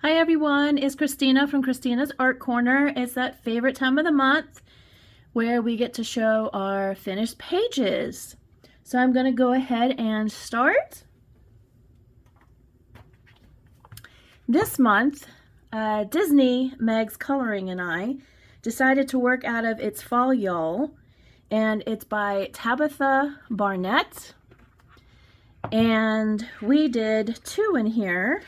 Hi everyone, it's Kristina from Kristina's Art Corner. It's that favorite time of the month where we get to show our finished pages. So I'm going to go ahead and start. This month, Disney, Meg's Coloring, and I decided to work out of its Fall Y'all, and it's by Tabitha Barnett. And we did two in here.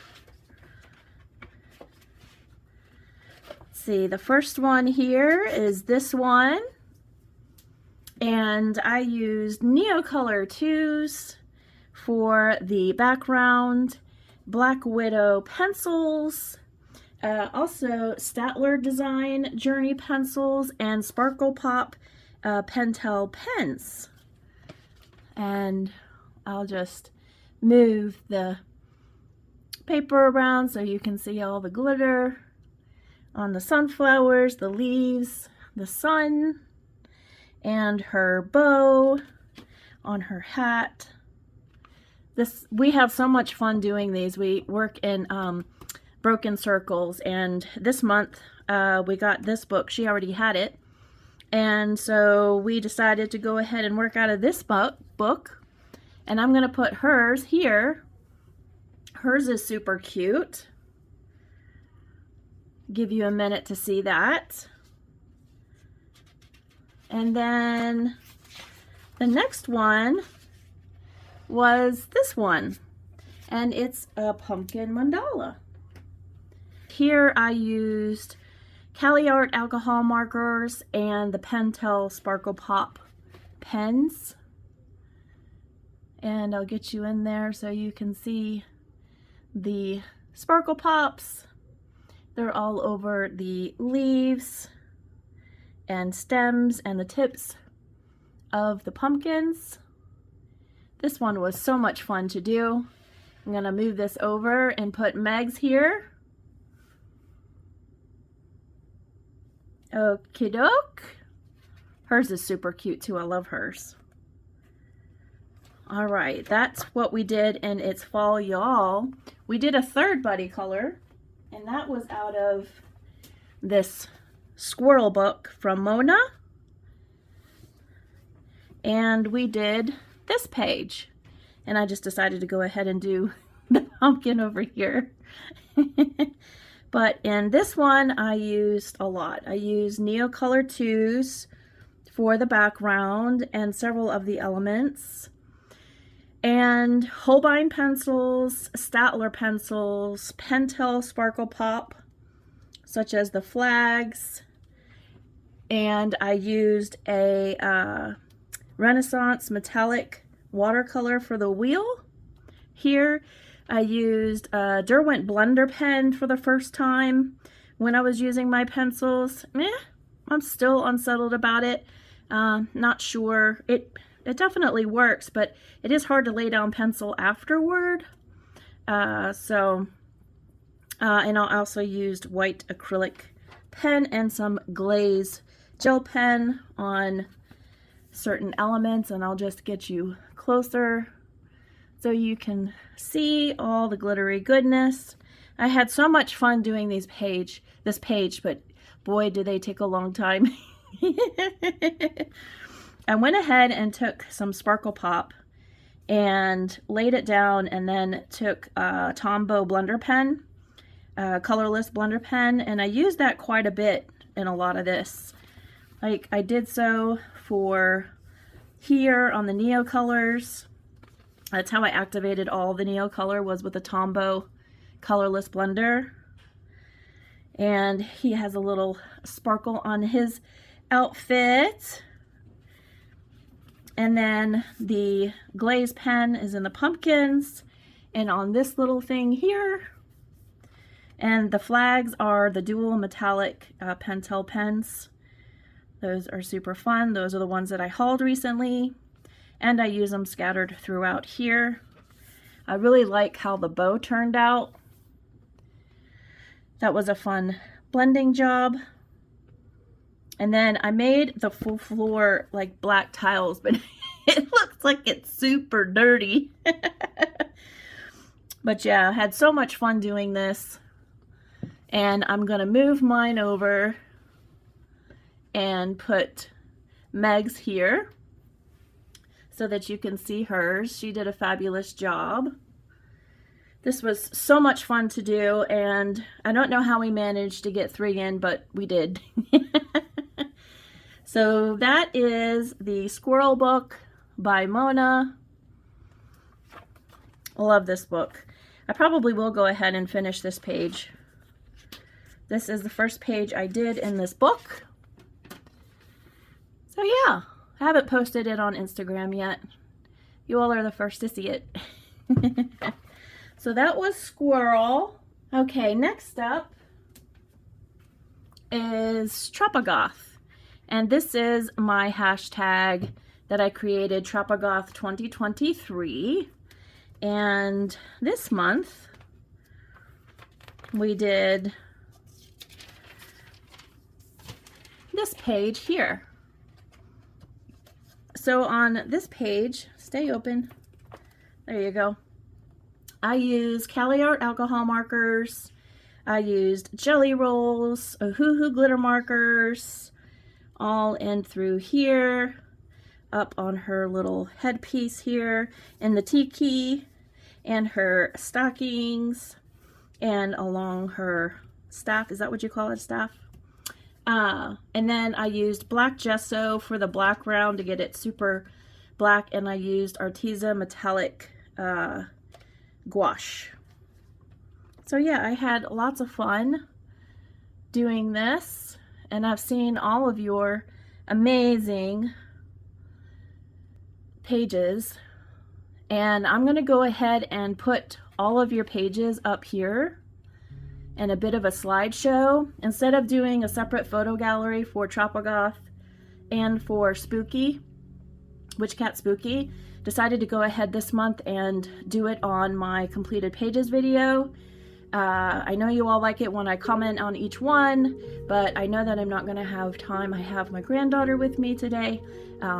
See, the first one here is this one, and I used Neocolor 2s for the background, Black Widow pencils, also Statler Design Journey pencils, and Sparkle Pop Pentel pens. And I'll just move the paper around so you can see all the glitter on the sunflowers, the leaves, the sun, and her bow on her hat. We have so much fun doing these. We work in broken circles, and this month we got this book. She already had it, and so we decided to go ahead and work out of this book, and I'm gonna put hers here. Hers is super cute. Give you a minute to see that. And then the next one was this one, and it's a pumpkin mandala. Here I used Cali Art alcohol markers and the Pentel Sparkle Pop pens, and I'll get you in there so you can see the Sparkle Pops. They're all over the leaves and stems and the tips of the pumpkins. This one was so much fun to do. I'm gonna move this over and put Meg's here. Okie doke. Hers is super cute too. I love hers. All right, that's what we did in its Fall Y'all. We did a third buddy color, and that was out of this Squirrel book from Mona. And we did this page. And I just decided to go ahead and do the pumpkin over here. But in this one, I used a lot. I used Neocolor 2s for the background and several of the elements, and Holbein pencils, Statler pencils, Pentel Sparkle Pop, such as the flags, and I used a Renaissance metallic watercolor for the wheel. Here I used a Derwent blender pen for the first time when I was using my pencils. I'm still unsettled about it. Not sure. It definitely works, but it is hard to lay down pencil afterward. And I also used white acrylic pen and some glaze gel pen on certain elements, and I'll just get you closer so you can see all the glittery goodness. I had so much fun doing this page, but boy, did they take a long time. I went ahead and took some Sparkle Pop and laid it down, and then took a Tombow blender pen, colorless blender pen, and I used that quite a bit in a lot of this. Like, I did so for here on the Neocolors. That's how I activated all the Neocolor, was with a Tombow colorless blender. And he has a little sparkle on his outfit. And then the glaze pen is in the pumpkins and on this little thing here. And the flags are the dual metallic Pentel pens. Those are super fun. Those are the ones that I hauled recently, and I use them scattered throughout here. I really like how the bow turned out. That was a fun blending job. And then I made the full floor like black tiles, but it looks like it's super dirty. But yeah, I had so much fun doing this. And I'm going to move mine over and put Meg's here so that you can see hers. She did a fabulous job. This was so much fun to do, and I don't know how we managed to get 3 in, but we did. So that is the Squirrel book by Mona. I love this book. I probably will go ahead and finish this page. This is the first page I did in this book. So yeah, I haven't posted it on Instagram yet. You all are the first to see it. So that was Squirrel. Okay, next up is Tropa Goth. And this is my hashtag that I created, Tropa Goth 2023. And this month we did this page here. So on this page, stay open, there you go. I used Cali Art alcohol markers, I used jelly rolls, Ohuhu glitter markers, all in through here, up on her little headpiece here, and the tiki, and her stockings, and along her staff. Is that what you call it, staff? And then I used black gesso for the background to get it super black, and I used Arteza metallic gouache. So yeah, I had lots of fun doing this, and I've seen all of your amazing pages, and I'm going to go ahead and put all of your pages up here and a bit of a slideshow instead of doing a separate photo gallery for Tropa Goth and for Spooky, Witch Cat Spooky. Decided to go ahead this month and do it on my completed pages video. I know you all like it when I comment on each one, but I know that I'm not going to have time. I have my granddaughter with me today.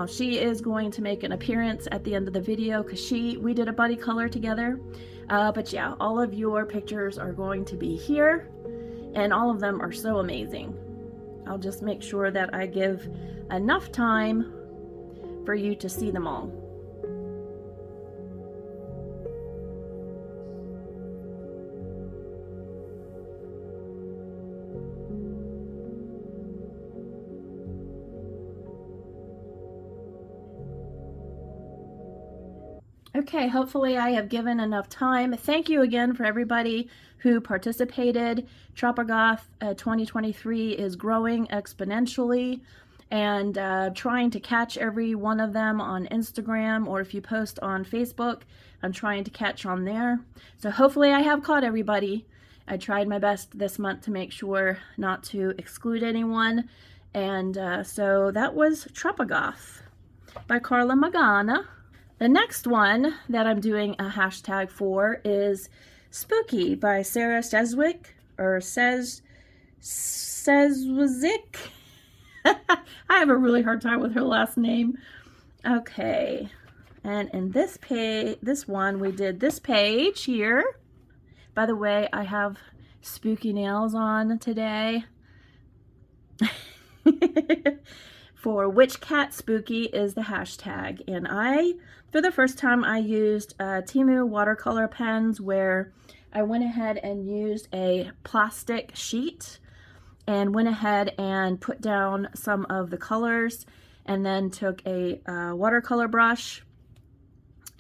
She is going to make an appearance at the end of the video because we did a buddy color together. But yeah, all of your pictures are going to be here, and all of them are so amazing. I'll just make sure that I give enough time for you to see them all. Okay, hopefully I have given enough time. Thank you again for everybody who participated. Tropa Goth 2023 is growing exponentially, and trying to catch every one of them on Instagram, or if you post on Facebook, I'm trying to catch on there. So hopefully I have caught everybody. I tried my best this month to make sure not to exclude anyone. And so that was Tropa Goth by Carlo Magana. The next one that I'm doing a hashtag for is Spooky by Sarah Sezwick, or Sezwick. I have a really hard time with her last name. Okay, and in this one we did this page here. By the way, I have spooky nails on today. For Witch Cat Spooky is the hashtag, and for the first time I used Temu watercolor pens, where I went ahead and used a plastic sheet and went ahead and put down some of the colors, and then took a watercolor brush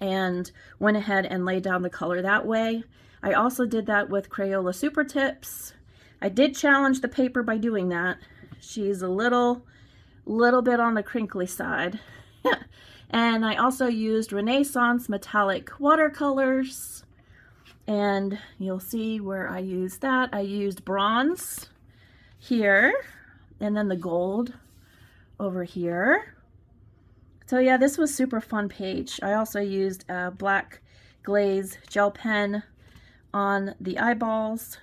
and went ahead and laid down the color that way. I also did that with Crayola Super Tips. I did challenge the paper by doing that. She's a little bit on the crinkly side. And I also used Renaissance metallic watercolors, and you'll see where I used that. I used bronze here, and then the gold over here. So yeah, this was super fun page. I also used a black glaze gel pen on the eyeballs.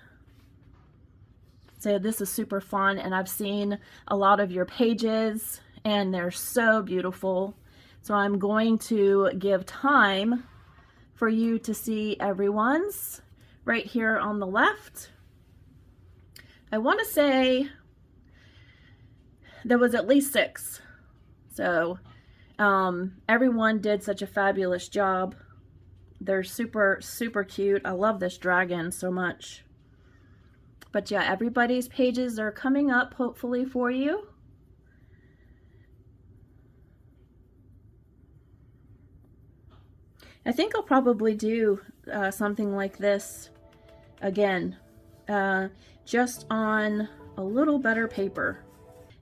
So this is super fun, and I've seen a lot of your pages, and they're so beautiful. So I'm going to give time for you to see everyone's right here on the left. I want to say there was at least 6. So everyone did such a fabulous job. They're super, super cute. I love this dragon so much. But yeah, everybody's pages are coming up hopefully for you. I think I'll probably do something like this again, just on a little better paper.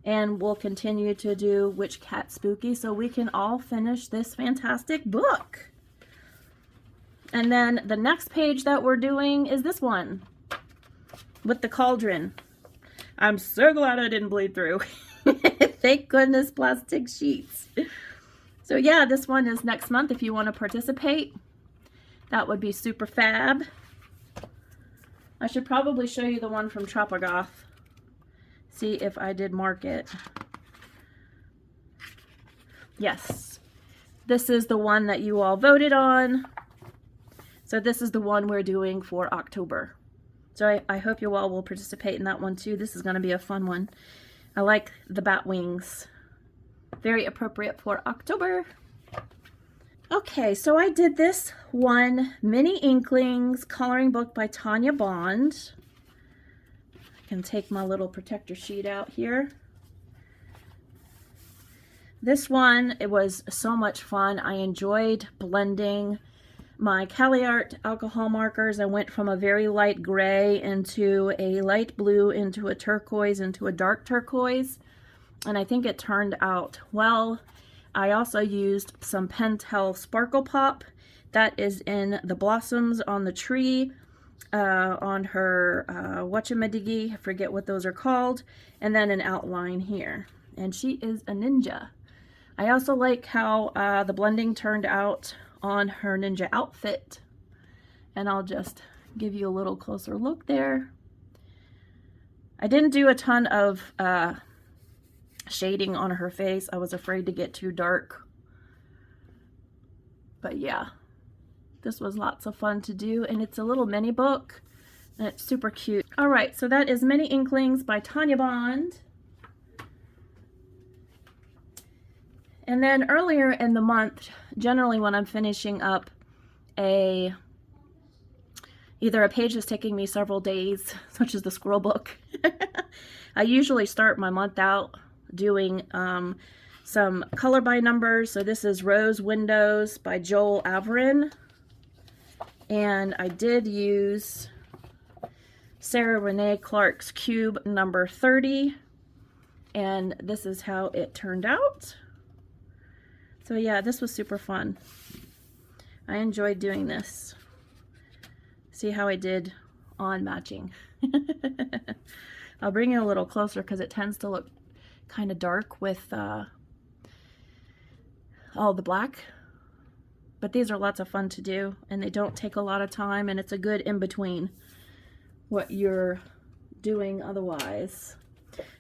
And we'll continue to do Witch Cat Spooky so we can all finish this fantastic book. And then the next page that we're doing is this one with the cauldron. I'm so glad I didn't bleed through. Thank goodness, plastic sheets. So yeah, this one is next month if you want to participate. That would be super fab. I should probably show you the one from Tropa Goth. See if I did mark it. Yes, this is the one that you all voted on. So this is the one we're doing for October. So I hope you all will participate in that one too. This is going to be a fun one. I like the bat wings. Very appropriate for October. Okay, so I did this one Mini Inklings coloring book by Tanya Bond. I can take my little protector sheet out here. This one, it was so much fun. I enjoyed blending my Cali Art alcohol markers. I went from a very light gray into a light blue, into a turquoise, into a dark turquoise. And I think it turned out well. I also used some Pentel Sparkle Pop. That is in the blossoms on the tree, on her whatchamadiggy, I forget what those are called, and then an outline here. And she is a ninja. I also like how the blending turned out on her ninja outfit. And I'll just give you a little closer look there. I didn't do a ton of shading on her face. I was afraid to get too dark. But yeah, this was lots of fun to do, and it's a little mini book, and it's super cute. All right, so that is Mini Inklings by Tanya Bond. And then earlier in the month, generally when I'm finishing up either a page that's taking me several days, such as the Squirrel book, I usually start my month out doing some color by numbers. So this is Rose Windows by Joel Avary. And I did use Sarah Renee Clark's cube number 30. And this is how it turned out. So yeah, this was super fun. I enjoyed doing this. See how I did on matching. I'll bring it a little closer because it tends to look kind of dark with all the black, but these are lots of fun to do, and they don't take a lot of time, and it's a good in between what you're doing otherwise.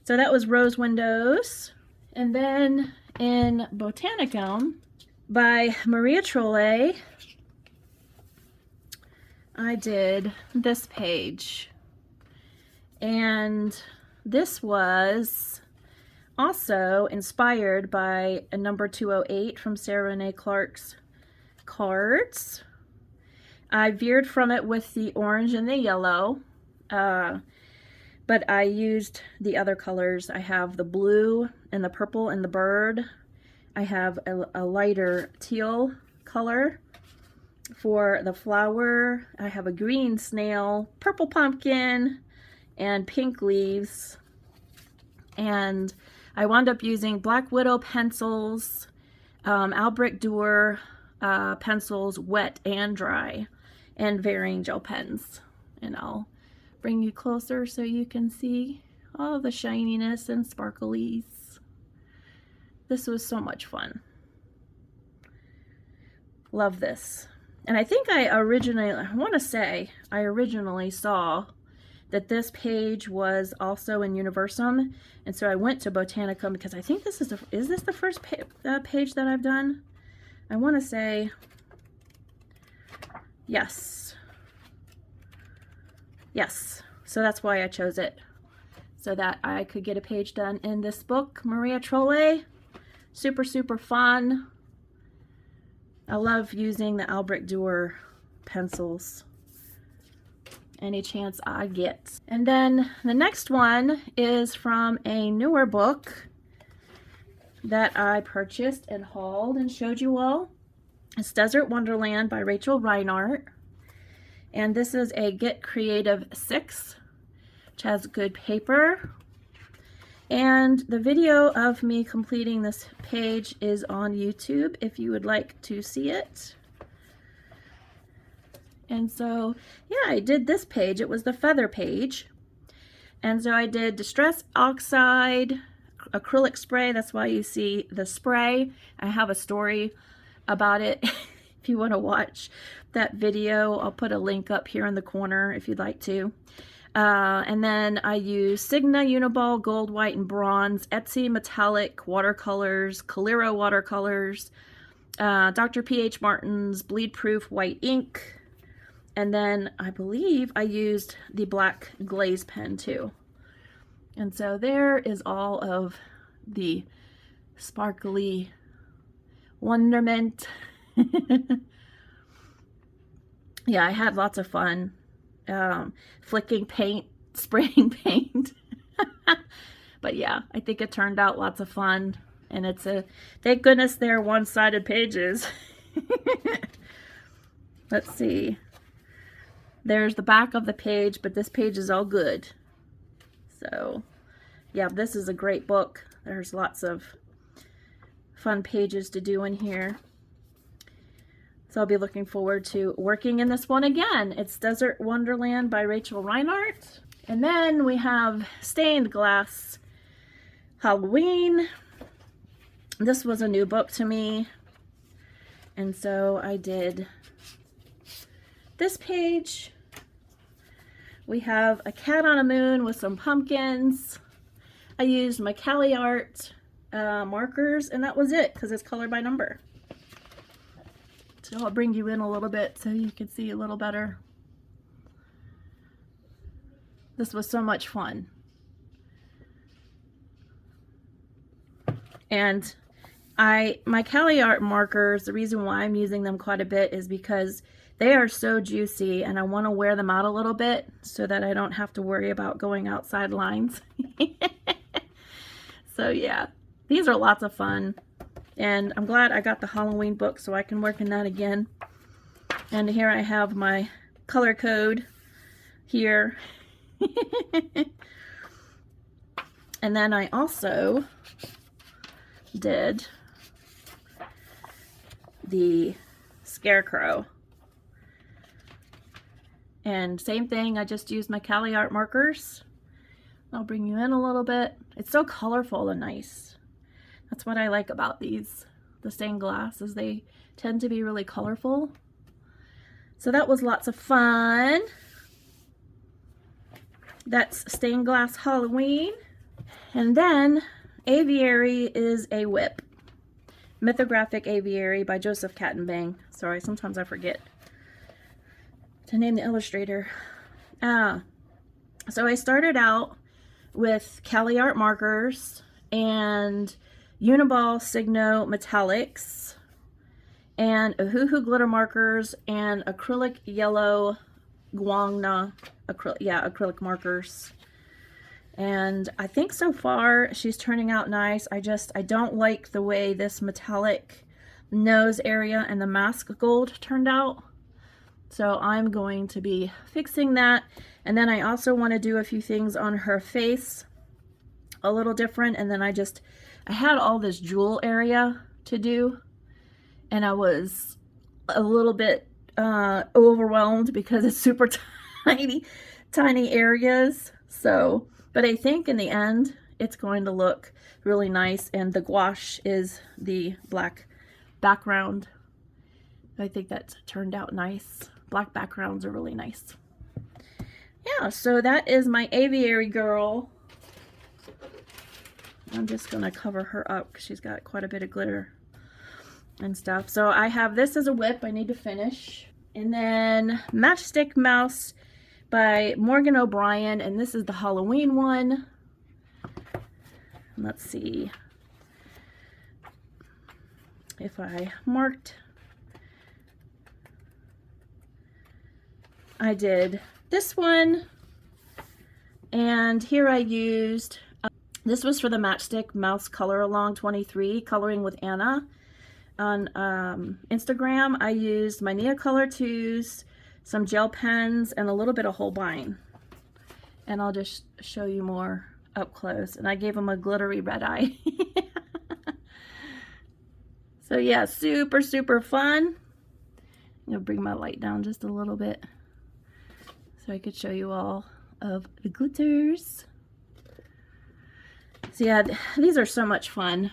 So that was Rose Windows. And then in Botanicum by Maria Trolle, I did this page, and this was also inspired by a number 208 from Sarah Renee Clark's cards. I veered from it with the orange and the yellow, but I used the other colors. I have the blue and the purple and the bird. I have a lighter teal color for the flower. I have a green snail, purple pumpkin, and pink leaves. And I wound up using Black Widow pencils, Albrecht Dürer pencils, wet and dry, and varying gel pens. And I'll bring you closer so you can see all the shininess and sparklies. This was so much fun. Love this. And I think I want to say I originally saw that this page was also in Universum, and so I went to Botanicum because I think this is this the first page that I've done? I want to say yes. Yes, so that's why I chose it. so that I could get a page done in this book, Maria Trolle. Super, super fun. I love using the Albrecht Dürer pencils any chance I get. And then the next one is from a newer book that I purchased and hauled and showed you all. It's Desert Wonderland by Rachel Reinhardt. And this is a Get Creative 6, which has good paper. And the video of me completing this page is on YouTube if you would like to see it. And so, yeah, I did this page. It was the feather page. And so I did Distress Oxide, acrylic spray. That's why you see the spray. I have a story about it if you want to watch that video. I'll put a link up here in the corner if you'd like to. And then I use Signa Uniball Gold, White, and Bronze, Etsy Metallic Watercolors, Calero Watercolors, Dr. P.H. Martin's Bleed Proof White Ink, and then I believe I used the black glaze pen too. And so there is all of the sparkly wonderment. Yeah, I had lots of fun flicking paint, spraying paint. But yeah, I think it turned out lots of fun. And it's a, thank goodness they're one-sided pages. Let's see. There's the back of the page, but this page is all good. So yeah, this is a great book. There's lots of fun pages to do in here. So I'll be looking forward to working in this one again. It's Desert Wonderland by Rachel Reinhardt. And then we have Stained Glass Halloween. This was a new book to me. And so I did this page. We have a cat on a moon with some pumpkins. I used my Cali Art markers, and that was it because it's color by number. So I'll bring you in a little bit so you can see a little better. This was so much fun. And my Cali Art markers, the reason why I'm using them quite a bit is because they are so juicy and I want to wear them out a little bit so that I don't have to worry about going outside lines. So yeah, these are lots of fun. And I'm glad I got the Halloween book so I can work in that again. And here I have my color code here. And then I also did the Scarecrow. And same thing, I just used my Cali Art markers. I'll bring you in a little bit. It's so colorful and nice. That's what I like about these, the stained glass, is they tend to be really colorful. So that was lots of fun. That's Stained Glass Halloween. And then Aviary is a Whip. Mythographic Aviary by Joseph Kattenbang. Sorry, sometimes I forget to name the illustrator. So I started out with Cali Art markers and Uniball Signo Metallics and Ohuhu glitter markers and acrylic yellow Guangna acrylic markers. And I think so far she's turning out nice. I don't like the way this metallic nose area and the mask gold turned out. So I'm going to be fixing that. And then I also want to do a few things on her face, a little different. And then I had all this jewel area to do, and I was a little bit overwhelmed because it's super tiny areas. So, but I think in the end, it's going to look really nice. And the gouache is the black background. I think that turned out nice. Black backgrounds are really nice. Yeah, so that is my Aviary girl. I'm just going to cover her up because she's got quite a bit of glitter and stuff. So I have this as a whip I need to finish. And then Matchstick Mouse by Morgan O'Brien. And this is the Halloween one. let's see if I marked. I did this one, and here I used, this was for the Matchstick Mouse Color Along 23, Coloring with Anna on Instagram. I used my Neocolor 2s, some gel pens, and a little bit of Holbein. And I'll just show you more up close. And I gave them a glittery red eye. So yeah, super, super fun. I'm gonna bring my light down just a little bit so I could show you all of the glitters. So yeah, these are so much fun.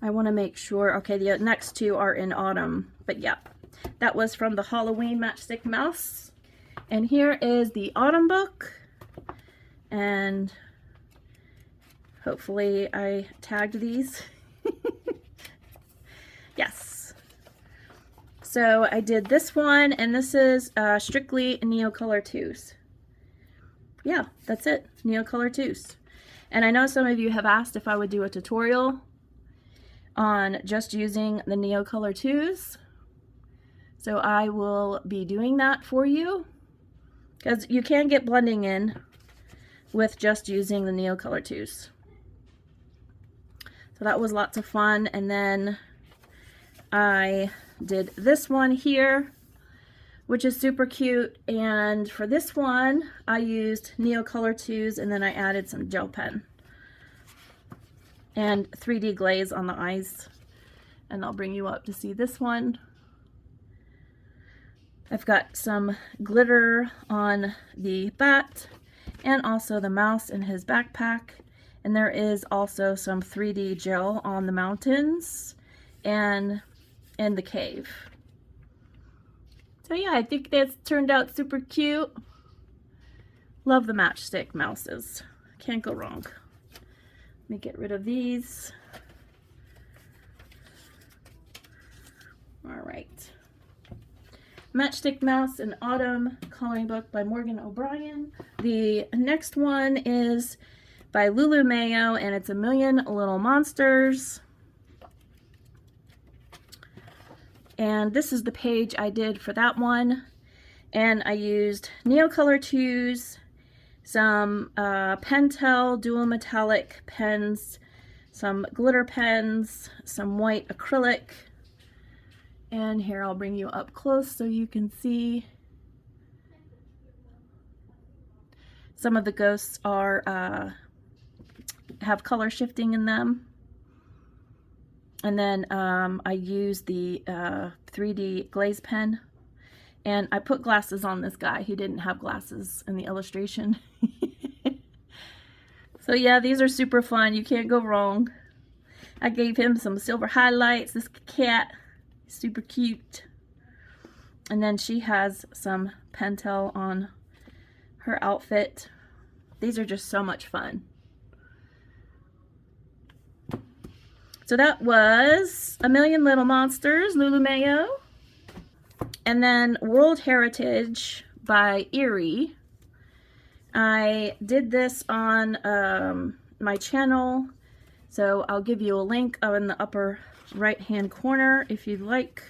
I want to make sure, okay, the next two are in autumn, but yeah, that was from the Halloween Matchstick Mouse. And here is the autumn book, and hopefully I tagged these. Yes. So I did this one, and this is strictly Neocolor 2s. Yeah, that's it, Neocolor 2s. And I know some of you have asked if I would do a tutorial on just using the Neocolor 2s. So I will be doing that for you, because you can get blending in with just using the Neocolor 2s. So that was lots of fun. And then I did this one here, which is super cute. And for this one, I used Neocolor 2s, and then I added some gel pen and 3D glaze on the eyes. And I'll bring you up to see this one. I've got some glitter on the bat and also the mouse in his backpack. And there is also some 3D gel on the mountains and in the cave. So yeah, I think that's turned out super cute. Love the Matchstick Mouses. Can't go wrong. Let me get rid of these. All right. Matchstick Mouse in Autumn coloring book by Morgan O'Brien. The next one is by Lulu Mayo, and it's A Million Little Monsters. And this is the page I did for that one. And I used Neocolor 2s, some Pentel dual metallic pens, some glitter pens, some white acrylic. And here, I'll bring you up close so you can see. Some of the ghosts are have color shifting in them. And then I used the 3D glaze pen. And I put glasses on this guy. He didn't have glasses in the illustration. So yeah, these are super fun. You can't go wrong. I gave him some silver highlights. This cat, super cute. And then she has some Pentel on her outfit. These are just so much fun. So that was A Million Little Monsters, Lulu Mayo. And then World Heritage by Avary. I did this on my channel, so I'll give you a link in the upper right hand corner if you'd like.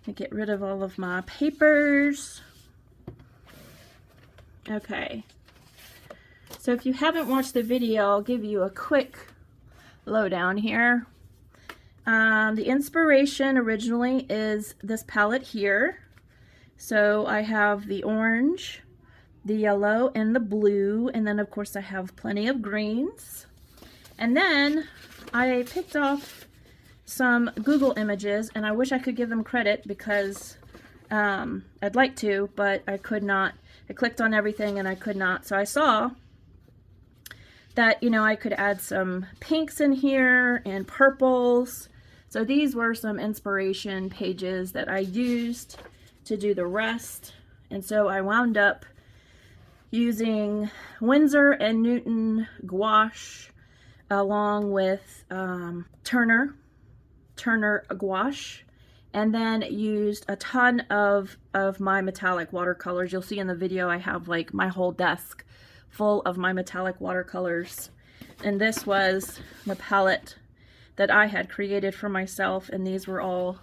I get rid of all of my papers. Okay. So if you haven't watched the video, I'll give you a quick lowdown here. The inspiration originally is this palette here. So I have the orange, the yellow, and the blue, and then of course I have plenty of greens. And then I picked off some Google images, and I wish I could give them credit because I'd like to, but I could not. I clicked on everything and I could not. So I saw that, you know, I could add some pinks in here and purples. So these were some inspiration pages that I used to do the rest. And so I wound up using Winsor & Newton gouache along with Turner gouache, and then used a ton of my metallic watercolors. You'll see in the video I have like my whole desk full of my metallic watercolors. And this was the palette that I had created for myself, and these were all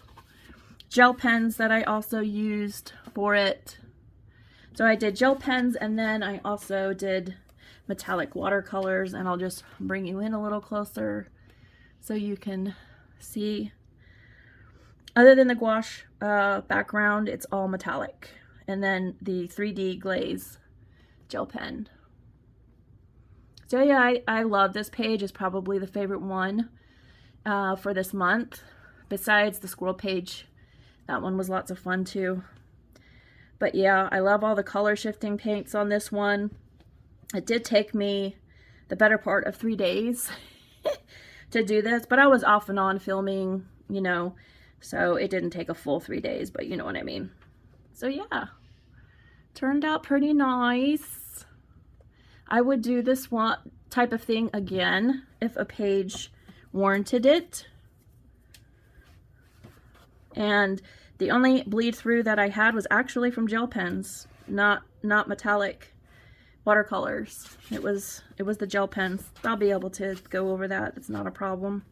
gel pens that I also used for it. So I did gel pens, and then I also did metallic watercolors, and I'll just bring you in a little closer so you can see. Other than the gouache background, it's all metallic. And then the 3D glaze gel pen. So yeah, I love this page. It's probably the favorite one for this month. Besides the squirrel page, that one was lots of fun too. But yeah, I love all the color shifting paints on this one. It did take me the better part of 3 days to do this, but I was off and on filming, you know, so it didn't take a full 3 days, but you know what I mean. So yeah, turned out pretty nice. I would do this one type of thing again if a page warranted it. And the only bleed through that I had was actually from gel pens, not metallic watercolors. It was the gel pens. I'll be able to go over that. It's not a problem.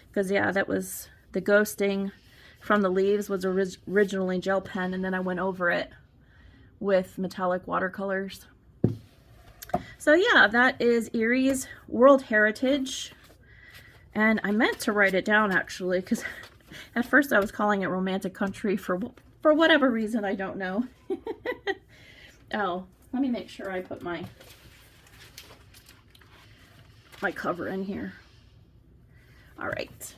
Because yeah, that was the ghosting from the leaves was originally gel pen, and then I went over it with metallic watercolors. So yeah, that is Erie's World Heritage. And I meant to write it down actually, because at first I was calling it Romantic Country for whatever reason, I don't know. Oh, let me make sure I put my cover in here. All right.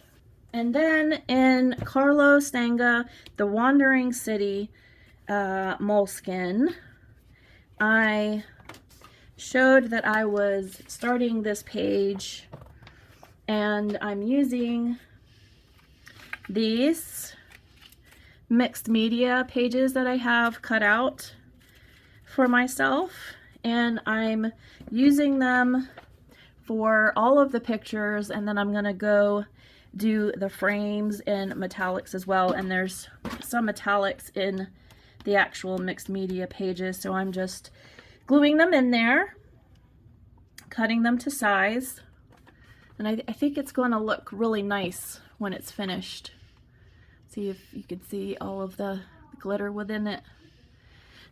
And then in Carlo, Stanga, the Wandering City moleskin, I showed that I was starting this page, and I'm using these mixed media pages that I have cut out for myself, and I'm using them for all of the pictures, and then I'm gonna go do the frames in metallics as well, and there's some metallics in the actual mixed media pages, so I'm just gluing them in there, cutting them to size, and I think it's going to look really nice when it's finished. See if you can see all of the glitter within it.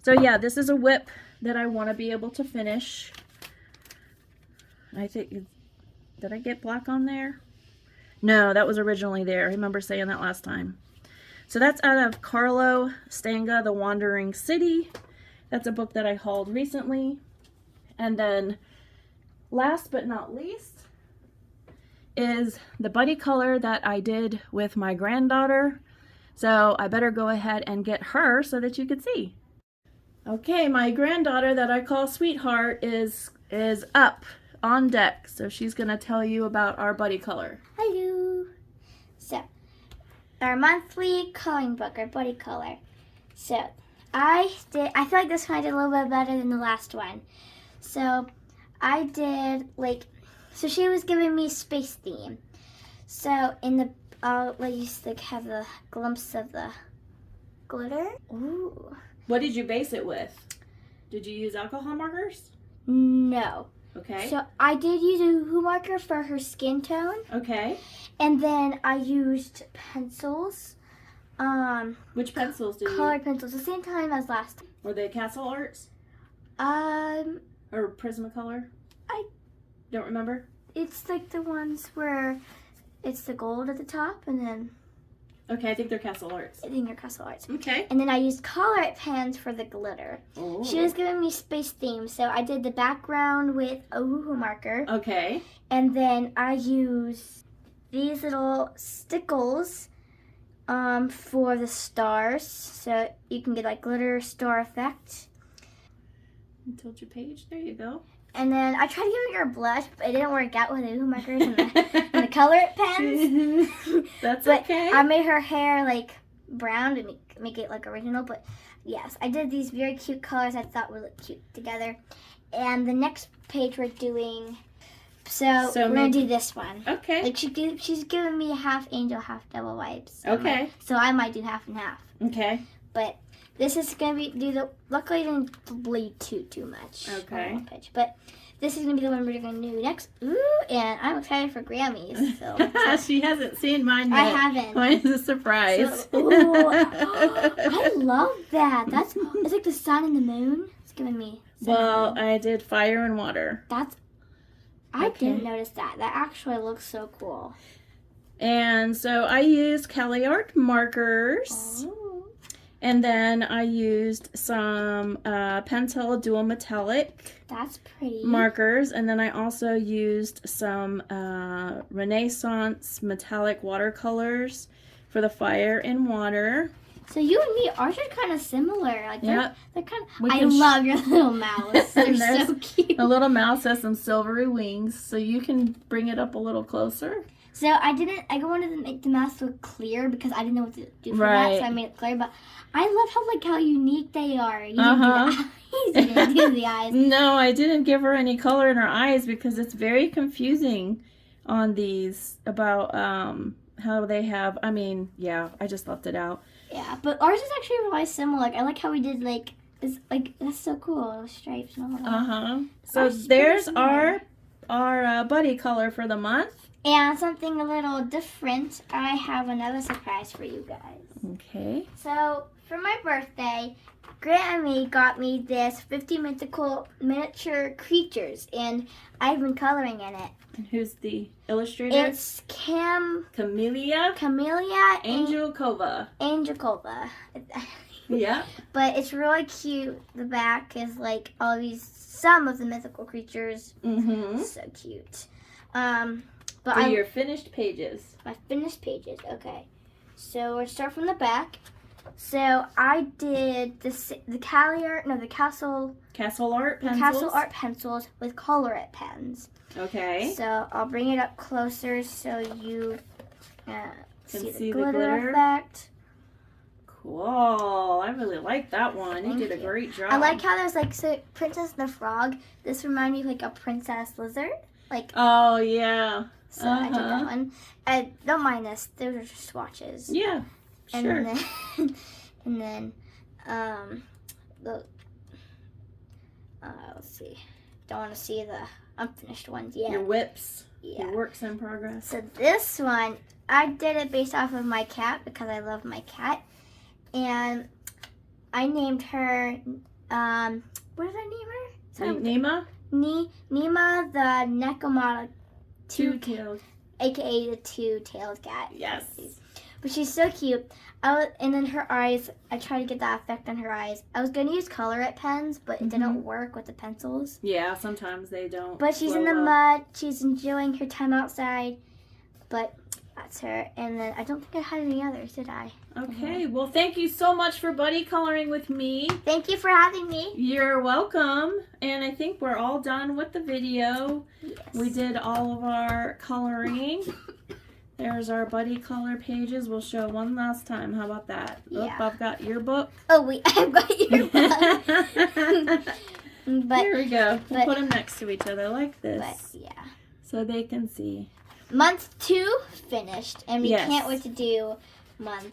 So yeah, this is a whip that I want to be able to finish. I think, did I get black on there? No, that was originally there. I remember saying that last time. So that's out of Carlo, Stanga, The Wandering City. That's a book that I hauled recently. And then last but not least is the buddy color that I did with my granddaughter. So I better go ahead and get her so that you can see. Okay, my granddaughter that I call Sweetheart is up on deck. So she's gonna tell you about our buddy color. Hello. So our monthly coloring book, our buddy color. So I feel like this one I did a little bit better than the last one. So I did so she was giving me space theme. So in the, I'll let you have the glimpse of the glitter. Ooh. What did you base it with? Did you use alcohol markers? No. Okay. So I did use a Who marker for her skin tone. Okay. And then I used pencils. Which pencils did you use? Colored pencils, the same time as last time. Were they Castle Arts? Or Prismacolor? I don't remember. It's like the ones where it's the gold at the top, and then. Okay, I think they're Castle Arts. I think they're Castle Arts. Okay. And then I used Color pens for the glitter. Ooh. She was giving me space theme, so I did the background with a Woohoo marker. Okay. And then I used these little stickles for the stars, so you can get like glitter star effect. Tilt your page. There you go. And then I tried to give her a blush, but it didn't work out with the Woohoo markers and the color pens. That's but okay. I made her hair like brown to make it like original. But yes, I did these very cute colors I thought would look cute together. And the next page we're doing. So we're gonna do this one. Okay. Like she's giving me half angel, half devil vibes. Okay. So I might do half and half. Okay. But this is gonna be luckily it didn't bleed too much. Okay. On one pitch, but this is gonna be the one we're gonna do next. Ooh, and I'm excited for Grammys. So She hasn't seen mine yet. I haven't. Mine is a surprise. So, ooh, I love that. It's like the sun and the moon. It's giving me. Well, I did fire and water. I Okay. didn't notice that. That actually looks so cool. And so I used Cali Art markers. Oh. And then I used some Pentel Dual Metallic That's pretty. markers. And then I also used some Renaissance metallic watercolors for the fire and water. So you and me, ours are kind of similar. Like Yep. they're kind of. We I can love your little mouse. They're There's so cute. The little mouse has some silvery wings, so you can bring it up a little closer. So I wanted to make the mouse look clear because I didn't know what to do for Right. that, so I made it clear. But I love how unique they are. You Uh-huh. didn't do the eyes. No, I didn't give her any color in her eyes because it's very confusing on these about how they have. I mean, yeah, I just left it out. Yeah, but ours is actually really similar. Like I like how we did this. Like that's so cool. Stripes and all that. So Ours is there's pretty similar. our buddy color for the month. And something a little different. I have another surprise for you guys. Okay. So for my birthday, Grammy got me this 50 miniature creatures, and I've been coloring in it. And who's the illustrator? It's Camellia Angelkova. Angelkova. Yeah. But it's really cute. The back is like some of the mythical creatures. Mm-hmm. So cute. For your finished pages. My finished pages. Okay. So we'll start from the back. So I did the Castle Art pencils with color it pens. Okay. So I'll bring it up closer so you see the the glitter glitter. effect. Cool. I really like that one. You did a great job. I like how there's Princess and the Frog. This reminds me of like a princess lizard. Oh yeah. So I took that one. I don't mind this. Those are just swatches. Yeah. Sure. And then let's see. Don't want to see the unfinished ones yet. Your whips. Yeah. Your works in progress. So this one, I did it based off of my cat because I love my cat. And I named her, what did I name her? Nima? Nima the Necomata Two-tailed. AKA the two-tailed cat. Yes. But she's so cute. And then her eyes, I tried to get that effect on her eyes. I was going to use color it pens, but it didn't work with the pencils. Yeah, sometimes they don't. But she's in the mud. She's enjoying her time outside. But that's her. And then I don't think I had any others, did I? Okay, well, thank you so much for buddy coloring with me. Thank you for having me. You're welcome. And I think we're all done with the video. Yes. We did all of our coloring. There's our buddy color pages. We'll show one last time. How about that? Yeah. Oop, I've got your book. Oh, wait, I've got your book. But, Here we go. We'll but- put them next to each other like this. but, yeah. So they can see. Month 2 finished, and we Yes. can't wait to do month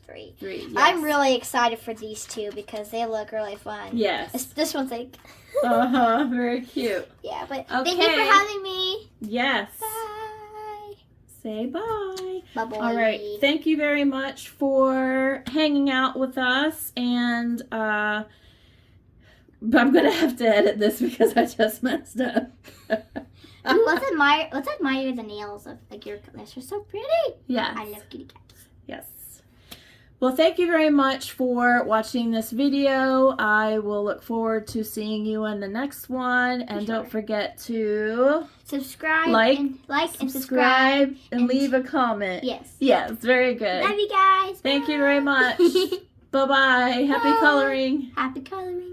3. 3. Yes. I'm really excited for these two because they look really fun. Yes. This one's like... Uh-huh. Very cute. Yeah, but Okay. thank you for having me. Yes. Bye. Say bye. Bye-bye. All right. Thank you very much for hanging out with us. And I'm going to have to edit this because I just messed up. Ooh, let's admire the nails of your goodness. They're so pretty. Yes. I love kitty cats. Yes. Well, thank you very much for watching this video. I will look forward to seeing you in the next one. And don't forget to Subscribe, like and subscribe. subscribe, and and- leave a comment. Yes. Yes, very good. Love you guys. Thank you Bye. very much. Bye-bye. Happy Bye. coloring. Happy coloring.